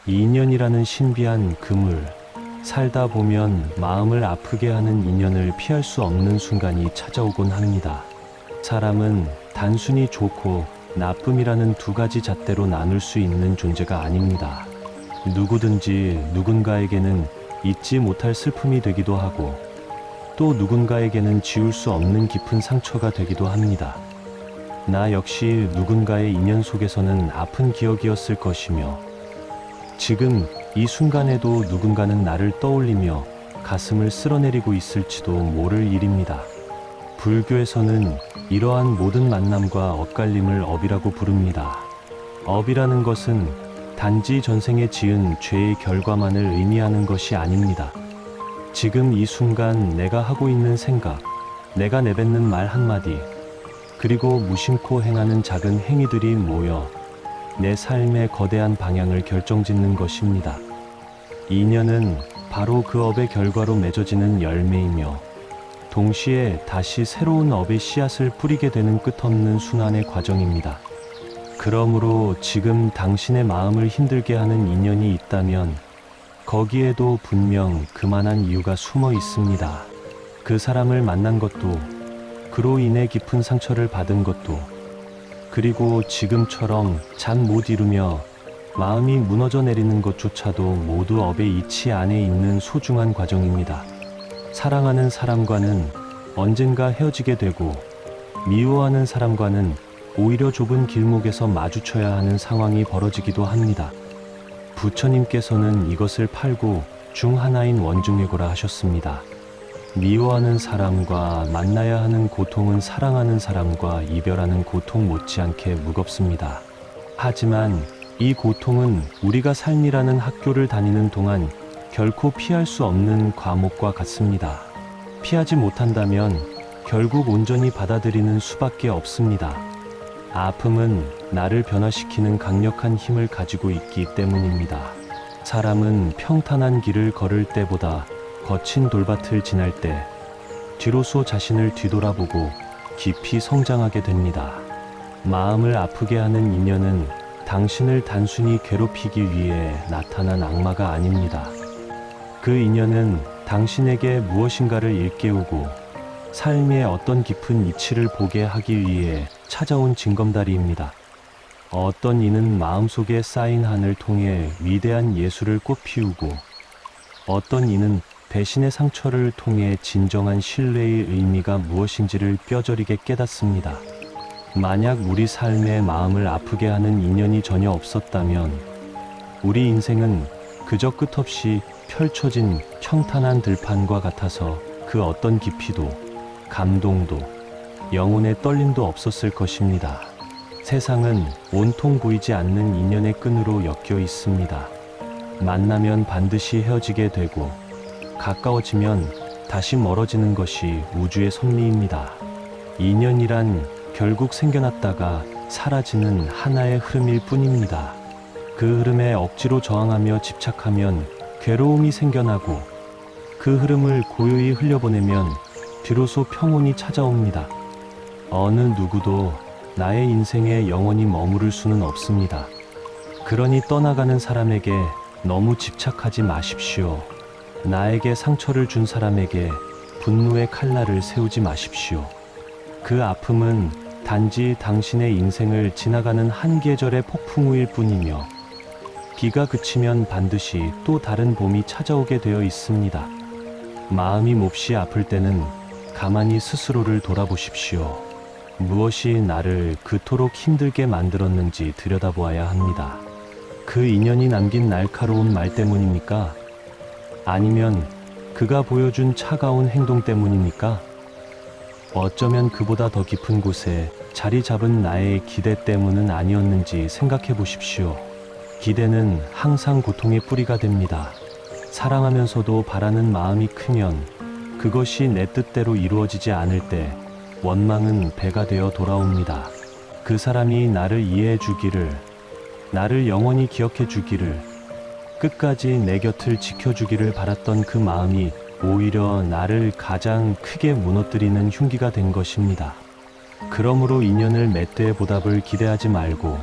이 인연이라는 신비한 그물, 살다 보면 마음을 아프게 하는 인연을 피할 수 없는 순간이 찾아오곤 합니다. 사람은 단순히 좋고 나쁨이라는 두 가지 잣대로 나눌 수 있는 존재가 아닙니다. 누구든지 누군가에게는 잊지 못할 슬픔이 되기도 하고 또 누군가에게는 지울 수 없는 깊은 상처가 되기도 합니다. 나 역시 누군가의 인연 속에서는 아픈 기억이었을 것이며 지금 이 순간에도 누군가는 나를 떠올리며 가슴을 쓸어내리고 있을지도 모를 일입니다. 불교에서는 이러한 모든 만남과 엇갈림을 업이라고 부릅니다. 업이라는 것은 단지 전생에 지은 죄의 결과만을 의미하는 것이 아닙니다. 지금 이 순간 내가 하고 있는 생각, 내가 내뱉는 말 한마디, 그리고 무심코 행하는 작은 행위들이 모여 내 삶의 거대한 방향을 결정짓는 것입니다. 인연은 바로 그 업의 결과로 맺어지는 열매이며 동시에 다시 새로운 업의 씨앗을 뿌리게 되는 끝없는 순환의 과정입니다. 그러므로 지금 당신의 마음을 힘들게 하는 인연이 있다면 거기에도 분명 그만한 이유가 숨어 있습니다. 그 사람을 만난 것도, 그로 인해 깊은 상처를 받은 것도, 그리고 지금처럼 잠 못 이루며 마음이 무너져 내리는 것조차도 모두 업의 이치 안에 있는 소중한 과정입니다. 사랑하는 사람과는 언젠가 헤어지게 되고 미워하는 사람과는 오히려 좁은 길목에서 마주쳐야 하는 상황이 벌어지기도 합니다. 부처님께서는 이것을 팔구 중 하나인 원중회고라 하셨습니다. 미워하는 사람과 만나야 하는 고통은 사랑하는 사람과 이별하는 고통 못지않게 무겁습니다. 하지만 이 고통은 우리가 삶이라는 학교를 다니는 동안 결코 피할 수 없는 과목과 같습니다. 피하지 못한다면 결국 온전히 받아들이는 수밖에 없습니다. 아픔은 나를 변화시키는 강력한 힘을 가지고 있기 때문입니다. 사람은 평탄한 길을 걸을 때보다 거친 돌밭을 지날 때 뒤로서 자신을 뒤돌아보고 깊이 성장하게 됩니다. 마음을 아프게 하는 인연은 당신을 단순히 괴롭히기 위해 나타난 악마가 아닙니다. 그 인연은 당신에게 무엇인가를 일깨우고 삶의 어떤 깊은 이치를 보게 하기 위해 찾아온 징검다리입니다. 어떤 이는 마음속에 쌓인 한을 통해 위대한 예술을 꽃피우고 어떤 이는 배신의 상처를 통해 진정한 신뢰의 의미가 무엇인지를 뼈저리게 깨닫습니다. 만약 우리 삶의 마음을 아프게 하는 인연이 전혀 없었다면 우리 인생은 그저 끝없이 펼쳐진 평탄한 들판과 같아서 그 어떤 깊이도 감동도 영혼의 떨림도 없었을 것입니다. 세상은 온통 보이지 않는 인연의 끈으로 엮여 있습니다. 만나면 반드시 헤어지게 되고 가까워지면 다시 멀어지는 것이 우주의 섭리입니다. 인연이란 결국 생겨났다가 사라지는 하나의 흐름일 뿐입니다. 그 흐름에 억지로 저항하며 집착하면 괴로움이 생겨나고 그 흐름을 고요히 흘려보내면 비로소 평온이 찾아옵니다. 어느 누구도 나의 인생에 영원히 머무를 수는 없습니다. 그러니 떠나가는 사람에게 너무 집착하지 마십시오. 나에게 상처를 준 사람에게 분노의 칼날을 세우지 마십시오. 그 아픔은 단지 당신의 인생을 지나가는 한 계절의 폭풍우일 뿐이며 비가 그치면 반드시 또 다른 봄이 찾아오게 되어 있습니다. 마음이 몹시 아플 때는 가만히 스스로를 돌아보십시오. 무엇이 나를 그토록 힘들게 만들었는지 들여다보아야 합니다. 그 인연이 남긴 날카로운 말 때문입니까? 아니면 그가 보여준 차가운 행동 때문입니까? 어쩌면 그보다 더 깊은 곳에 자리 잡은 나의 기대 때문은 아니었는지 생각해 보십시오. 기대는 항상 고통의 뿌리가 됩니다. 사랑하면서도 바라는 마음이 크면 그것이 내 뜻대로 이루어지지 않을 때 원망은 배가 되어 돌아옵니다. 그 사람이 나를 이해해 주기를, 나를 영원히 기억해 주기를, 끝까지 내 곁을 지켜주기를 바랐던 그 마음이 오히려 나를 가장 크게 무너뜨리는 흉기가 된 것입니다. 그러므로 인연을 맺되 보답을 기대하지 말고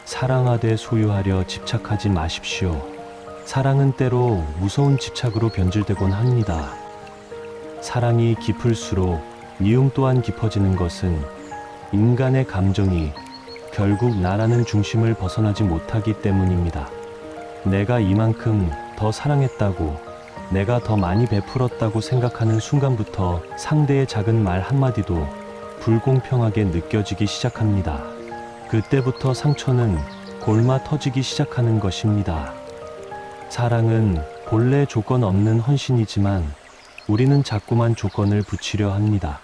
사랑하되 소유하려 집착하지 마십시오. 사랑은 때로 무서운 집착으로 변질되곤 합니다. 사랑이 깊을수록 미움 또한 깊어지는 것은 인간의 감정이 결국 나라는 중심을 벗어나지 못하기 때문입니다. 내가 이만큼 더 사랑했다고, 내가 더 많이 베풀었다고 생각하는 순간부터 상대의 작은 말 한마디도 불공평하게 느껴지기 시작합니다. 그때부터 상처는 골마 터지기 시작하는 것입니다. 사랑은 본래 조건 없는 헌신이지만 우리는 자꾸만 조건을 붙이려 합니다.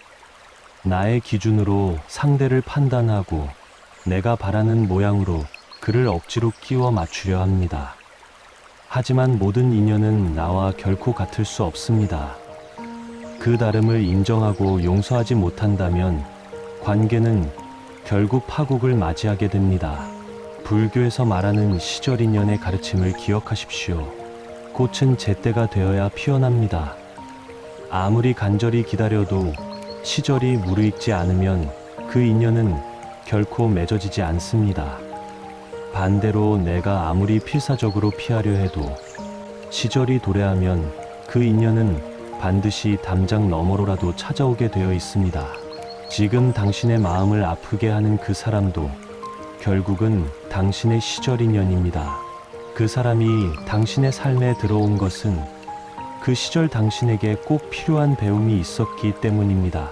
나의 기준으로 상대를 판단하고 내가 바라는 모양으로 그를 억지로 끼워 맞추려 합니다. 하지만 모든 인연은 나와 결코 같을 수 없습니다. 그 다름을 인정하고 용서하지 못한다면 관계는 결국 파국을 맞이하게 됩니다. 불교에서 말하는 시절 인연의 가르침을 기억하십시오. 꽃은 제때가 되어야 피어납니다. 아무리 간절히 기다려도 시절이 무르익지 않으면 그 인연은 결코 맺어지지 않습니다. 반대로 내가 아무리 필사적으로 피하려 해도 시절이 도래하면 그 인연은 반드시 담장 너머로라도 찾아오게 되어 있습니다. 지금 당신의 마음을 아프게 하는 그 사람도 결국은 당신의 시절 인연입니다. 그 사람이 당신의 삶에 들어온 것은 그 시절 당신에게 꼭 필요한 배움이 있었기 때문입니다.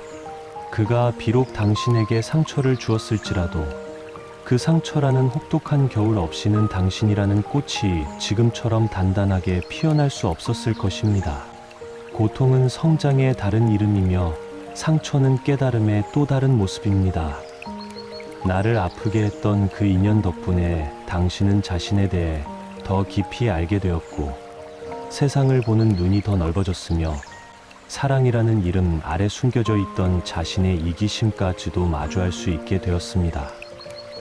그가 비록 당신에게 상처를 주었을지라도 그 상처라는 혹독한 겨울 없이는 당신이라는 꽃이 지금처럼 단단하게 피어날 수 없었을 것입니다. 고통은 성장의 다른 이름이며 상처는 깨달음의 또 다른 모습입니다. 나를 아프게 했던 그 인연 덕분에 당신은 자신에 대해 더 깊이 알게 되었고 세상을 보는 눈이 더 넓어졌으며 사랑이라는 이름 아래 숨겨져 있던 자신의 이기심까지도 마주할 수 있게 되었습니다.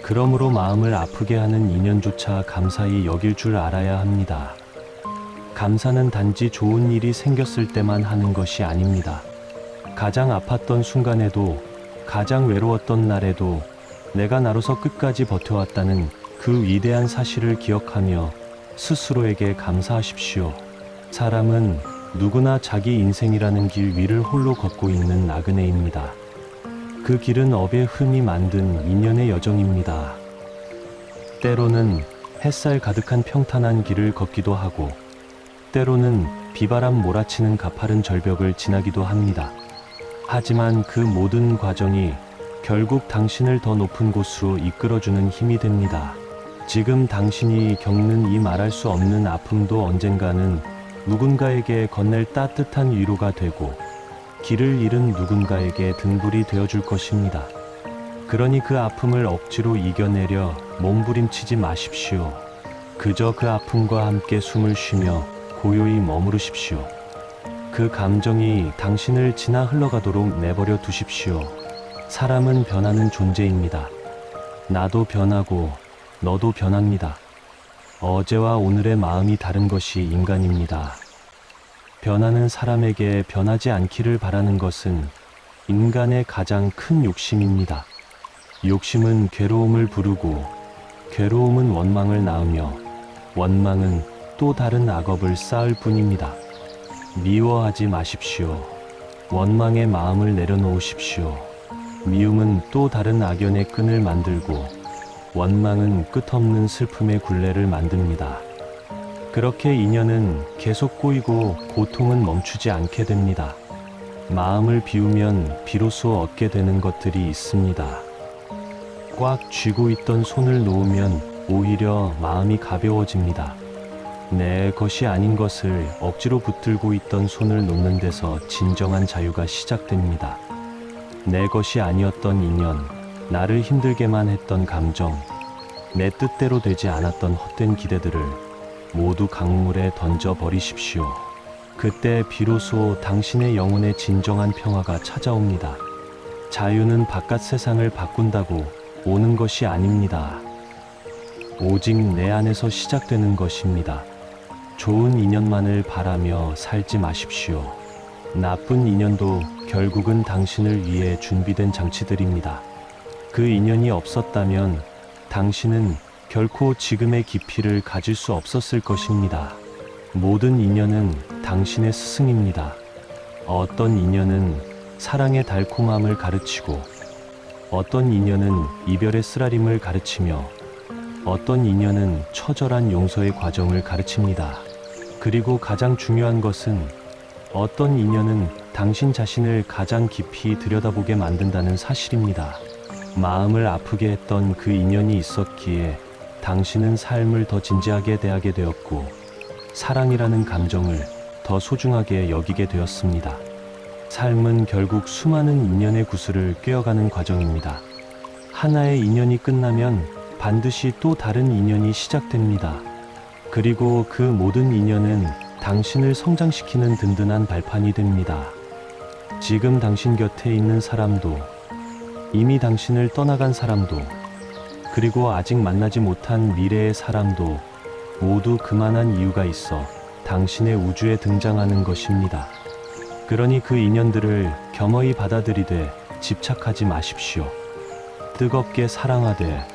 그러므로 마음을 아프게 하는 인연조차 감사히 여길 줄 알아야 합니다. 감사는 단지 좋은 일이 생겼을 때만 하는 것이 아닙니다. 가장 아팠던 순간에도, 가장 외로웠던 날에도 내가 나로서 끝까지 버텨왔다는 그 위대한 사실을 기억하며 스스로에게 감사하십시오. 사람은 누구나 자기 인생이라는 길 위를 홀로 걷고 있는 나그네입니다. 그 길은 업의 흠이 만든 인연의 여정입니다. 때로는 햇살 가득한 평탄한 길을 걷기도 하고 때로는 비바람 몰아치는 가파른 절벽을 지나기도 합니다. 하지만 그 모든 과정이 결국 당신을 더 높은 곳으로 이끌어주는 힘이 됩니다. 지금 당신이 겪는 이 말할 수 없는 아픔도 언젠가는 누군가에게 건넬 따뜻한 위로가 되고 길을 잃은 누군가에게 등불이 되어줄 것입니다. 그러니 그 아픔을 억지로 이겨내려 몸부림치지 마십시오. 그저 그 아픔과 함께 숨을 쉬며 고요히 머무르십시오. 그 감정이 당신을 지나 흘러가도록 내버려 두십시오. 사람은 변하는 존재입니다. 나도 변하고 너도 변합니다. 어제와 오늘의 마음이 다른 것이 인간입니다. 변하는 사람에게 변하지 않기를 바라는 것은 인간의 가장 큰 욕심입니다. 욕심은 괴로움을 부르고 괴로움은 원망을 낳으며 원망은 또 다른 악업을 쌓을 뿐입니다. 미워하지 마십시오. 원망의 마음을 내려놓으십시오. 미움은 또 다른 악연의 끈을 만들고 원망은 끝없는 슬픔의 굴레를 만듭니다. 그렇게 인연은 계속 꼬이고 고통은 멈추지 않게 됩니다. 마음을 비우면 비로소 얻게 되는 것들이 있습니다. 꽉 쥐고 있던 손을 놓으면 오히려 마음이 가벼워집니다. 내 것이 아닌 것을 억지로 붙들고 있던 손을 놓는 데서 진정한 자유가 시작됩니다. 내 것이 아니었던 인연, 나를 힘들게만 했던 감정, 내 뜻대로 되지 않았던 헛된 기대들을 모두 강물에 던져버리십시오. 그때 비로소 당신의 영혼의 진정한 평화가 찾아옵니다. 자유는 바깥 세상을 바꾼다고 오는 것이 아닙니다. 오직 내 안에서 시작되는 것입니다. 좋은 인연만을 바라며 살지 마십시오. 나쁜 인연도 결국은 당신을 위해 준비된 장치들입니다. 그 인연이 없었다면 당신은 결코 지금의 깊이를 가질 수 없었을 것입니다. 모든 인연은 당신의 스승입니다. 어떤 인연은 사랑의 달콤함을 가르치고, 어떤 인연은 이별의 쓰라림을 가르치며, 어떤 인연은 처절한 용서의 과정을 가르칩니다. 그리고 가장 중요한 것은 어떤 인연은 당신 자신을 가장 깊이 들여다보게 만든다는 사실입니다. 마음을 아프게 했던 그 인연이 있었기에 당신은 삶을 더 진지하게 대하게 되었고, 사랑이라는 감정을 더 소중하게 여기게 되었습니다. 삶은 결국 수많은 인연의 구슬을 꿰어가는 과정입니다. 하나의 인연이 끝나면 반드시 또 다른 인연이 시작됩니다. 그리고 그 모든 인연은 당신을 성장시키는 든든한 발판이 됩니다. 지금 당신 곁에 있는 사람도, 이미 당신을 떠나간 사람도, 그리고 아직 만나지 못한 미래의 사람도 모두 그만한 이유가 있어 당신의 우주에 등장하는 것입니다. 그러니 그 인연들을 겸허히 받아들이되 집착하지 마십시오. 뜨겁게 사랑하되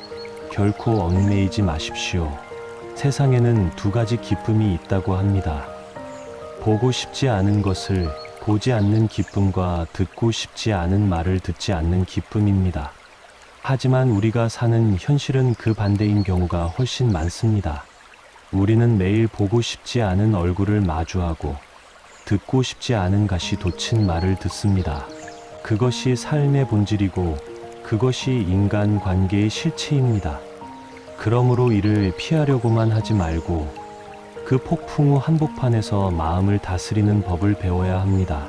결코 얽매이지 마십시오. 세상에는 두 가지 기쁨이 있다고 합니다. 보고 싶지 않은 것을 보지 않는 기쁨과 듣고 싶지 않은 말을 듣지 않는 기쁨입니다. 하지만 우리가 사는 현실은 그 반대인 경우가 훨씬 많습니다. 우리는 매일 보고 싶지 않은 얼굴을 마주하고 듣고 싶지 않은 가시 돋친 말을 듣습니다. 그것이 삶의 본질이고 그것이 인간 관계의 실체입니다. 그러므로 이를 피하려고만 하지 말고 그 폭풍 후 한복판에서 마음을 다스리는 법을 배워야 합니다.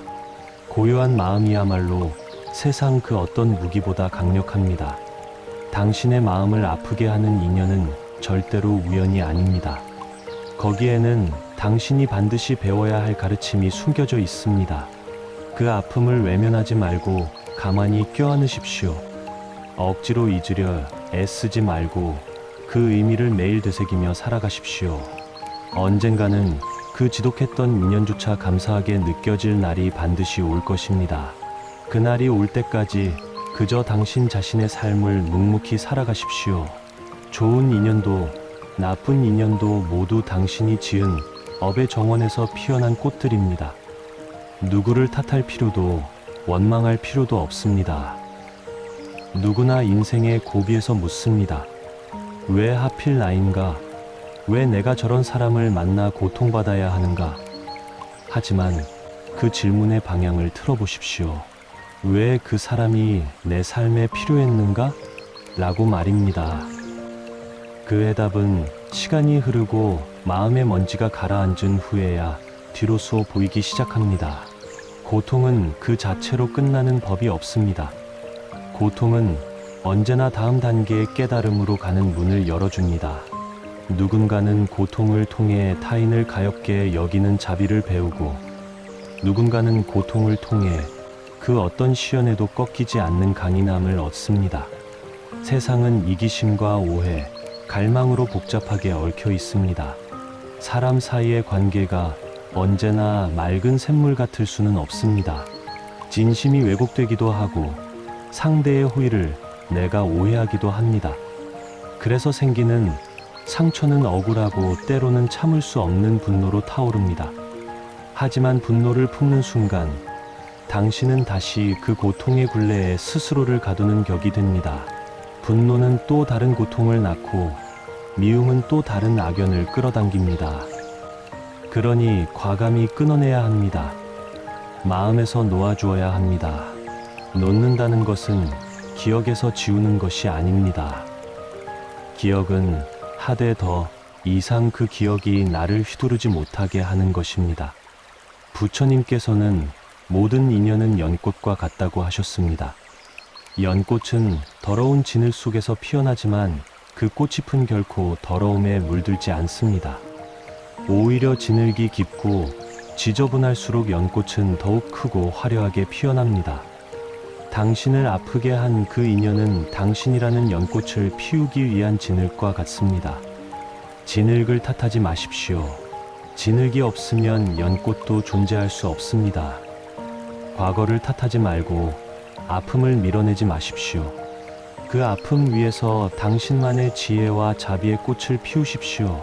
고요한 마음이야말로 세상 그 어떤 무기보다 강력합니다. 당신의 마음을 아프게 하는 인연은 절대로 우연이 아닙니다. 거기에는 당신이 반드시 배워야 할 가르침이 숨겨져 있습니다. 그 아픔을 외면하지 말고 가만히 껴안으십시오. 억지로 잊으려 애쓰지 말고 그 의미를 매일 되새기며 살아가십시오. 언젠가는 그 지독했던 인연조차 감사하게 느껴질 날이 반드시 올 것입니다. 그날이 올 때까지 그저 당신 자신의 삶을 묵묵히 살아가십시오. 좋은 인연도 나쁜 인연도 모두 당신이 지은 업의 정원에서 피어난 꽃들입니다. 누구를 탓할 필요도 원망할 필요도 없습니다. 누구나 인생의 고비에서 묻습니다. 왜 하필 나인가? 왜 내가 저런 사람을 만나 고통받아야 하는가? 하지만 그 질문의 방향을 틀어보십시오. 왜 그 사람이 내 삶에 필요했는가? 라고 말입니다. 그 해답은 시간이 흐르고 마음의 먼지가 가라앉은 후에야 뒤로서 보이기 시작합니다. 고통은 그 자체로 끝나는 법이 없습니다. 고통은 언제나 다음 단계의 깨달음으로 가는 문을 열어줍니다. 누군가는 고통을 통해 타인을 가엾게 여기는 자비를 배우고, 누군가는 고통을 통해 그 어떤 시련에도 꺾이지 않는 강인함을 얻습니다. 세상은 이기심과 오해, 갈망으로 복잡하게 얽혀 있습니다. 사람 사이의 관계가 언제나 맑은 샘물 같을 수는 없습니다. 진심이 왜곡되기도 하고 상대의 호의를 내가 오해하기도 합니다. 그래서 생기는 상처는 억울하고 때로는 참을 수 없는 분노로 타오릅니다. 하지만 분노를 품는 순간 당신은 다시 그 고통의 굴레에 스스로를 가두는 격이 됩니다. 분노는 또 다른 고통을 낳고 미움은 또 다른 악연을 끌어당깁니다. 그러니 과감히 끊어내야 합니다. 마음에서 놓아주어야 합니다. 놓는다는 것은 기억에서 지우는 것이 아닙니다. 기억은 하되 더 이상 그 기억이 나를 휘두르지 못하게 하는 것입니다. 부처님께서는 모든 인연은 연꽃과 같다고 하셨습니다. 연꽃은 더러운 진흙 속에서 피어나지만 그 꽃잎은 결코 더러움에 물들지 않습니다. 오히려 진흙이 깊고 지저분할수록 연꽃은 더욱 크고 화려하게 피어납니다. 당신을 아프게 한 그 인연은 당신이라는 연꽃을 피우기 위한 진흙과 같습니다. 진흙을 탓하지 마십시오. 진흙이 없으면 연꽃도 존재할 수 없습니다. 과거를 탓하지 말고 아픔을 밀어내지 마십시오. 그 아픔 위에서 당신만의 지혜와 자비의 꽃을 피우십시오.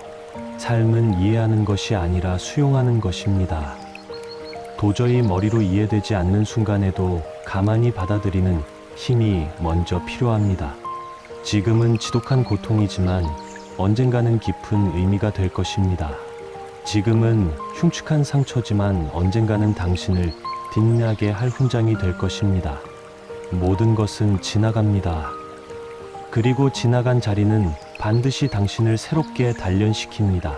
삶은 이해하는 것이 아니라 수용하는 것입니다. 도저히 머리로 이해되지 않는 순간에도 가만히 받아들이는 힘이 먼저 필요합니다. 지금은 지독한 고통이지만 언젠가는 깊은 의미가 될 것입니다. 지금은 흉측한 상처지만 언젠가는 당신을 빛나게 할 훈장이 될 것입니다. 모든 것은 지나갑니다. 그리고 지나간 자리는 반드시 당신을 새롭게 단련시킵니다.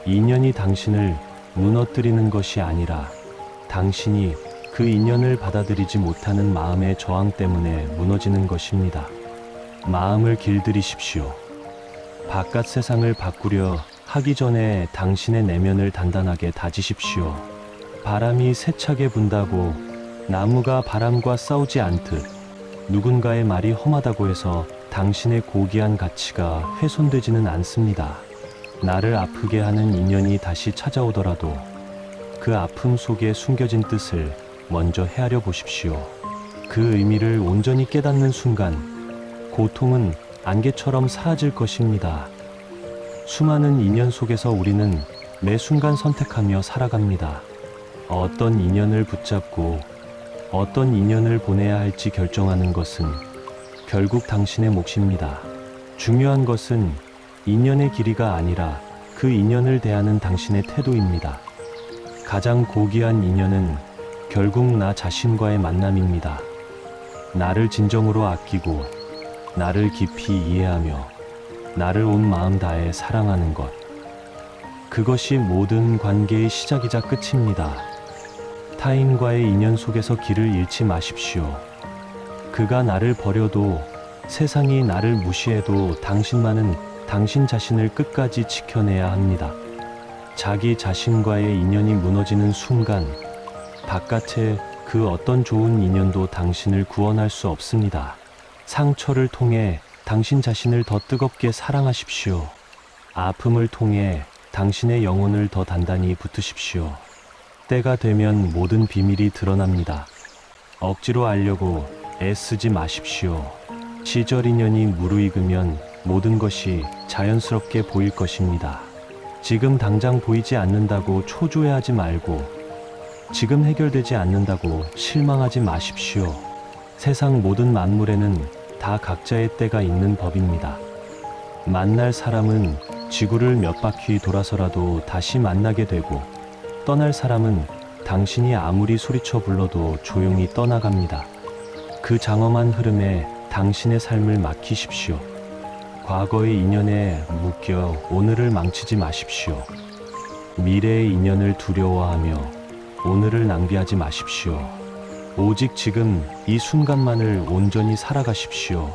인연이 당신을 무너뜨리는 것이 아니라 당신이 그 인연을 받아들이지 못하는 마음의 저항 때문에 무너지는 것입니다. 마음을 길들이십시오. 바깥 세상을 바꾸려 하기 전에 당신의 내면을 단단하게 다지십시오. 바람이 세차게 분다고 나무가 바람과 싸우지 않듯 누군가의 말이 험하다고 해서 당신의 고귀한 가치가 훼손되지는 않습니다. 나를 아프게 하는 인연이 다시 찾아오더라도 그 아픔 속에 숨겨진 뜻을 먼저 헤아려 보십시오. 그 의미를 온전히 깨닫는 순간 고통은 안개처럼 사라질 것입니다. 수많은 인연 속에서 우리는 매 순간 선택하며 살아갑니다. 어떤 인연을 붙잡고 어떤 인연을 보내야 할지 결정하는 것은 결국 당신의 몫입니다. 중요한 것은 인연의 길이가 아니라 그 인연을 대하는 당신의 태도입니다. 가장 고귀한 인연은 결국 나 자신과의 만남입니다. 나를 진정으로 아끼고 나를 깊이 이해하며 나를 온 마음 다해 사랑하는 것. 그것이 모든 관계의 시작이자 끝입니다. 타인과의 인연 속에서 길을 잃지 마십시오. 그가 나를 버려도 세상이 나를 무시해도 당신만은 당신 자신을 끝까지 지켜내야 합니다. 자기 자신과의 인연이 무너지는 순간 바깥의 그 어떤 좋은 인연도 당신을 구원할 수 없습니다. 상처를 통해 당신 자신을 더 뜨겁게 사랑하십시오. 아픔을 통해 당신의 영혼을 더 단단히 붙으십시오. 때가 되면 모든 비밀이 드러납니다. 억지로 알려고 애쓰지 마십시오. 시절 인연이 무르익으면 모든 것이 자연스럽게 보일 것입니다. 지금 당장 보이지 않는다고 초조해하지 말고 지금 해결되지 않는다고 실망하지 마십시오. 세상 모든 만물에는 다 각자의 때가 있는 법입니다. 만날 사람은 지구를 몇 바퀴 돌아서라도 다시 만나게 되고 떠날 사람은 당신이 아무리 소리쳐 불러도 조용히 떠나갑니다. 그 장엄한 흐름에 당신의 삶을 맡기십시오. 과거의 인연에 묶여 오늘을 망치지 마십시오. 미래의 인연을 두려워하며 오늘을 낭비하지 마십시오. 오직 지금 이 순간만을 온전히 살아가십시오.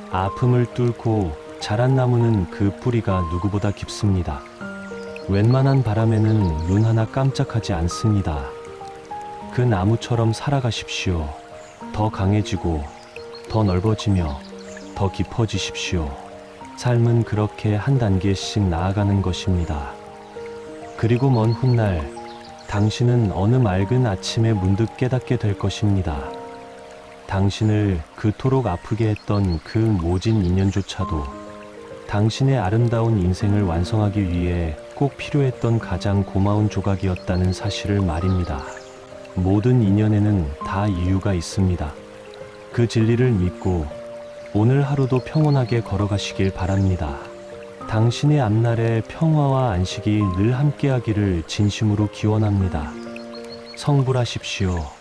아픔을 뚫고 자란 나무는 그 뿌리가 누구보다 깊습니다. 웬만한 바람에는 눈 하나 깜짝하지 않습니다. 그 나무처럼 살아가십시오. 더 강해지고 더 넓어지며 더 깊어지십시오. 삶은 그렇게 한 단계씩 나아가는 것입니다. 그리고 먼 훗날 당신은 어느 맑은 아침에 문득 깨닫게 될 것입니다. 당신을 그토록 아프게 했던 그 모진 인연조차도 당신의 아름다운 인생을 완성하기 위해 꼭 필요했던 가장 고마운 조각이었다는 사실을 말입니다. 모든 인연에는 다 이유가 있습니다. 그 진리를 믿고 오늘 하루도 평온하게 걸어가시길 바랍니다. 당신의 앞날에 평화와 안식이 늘 함께하기를 진심으로 기원합니다. 성불하십시오.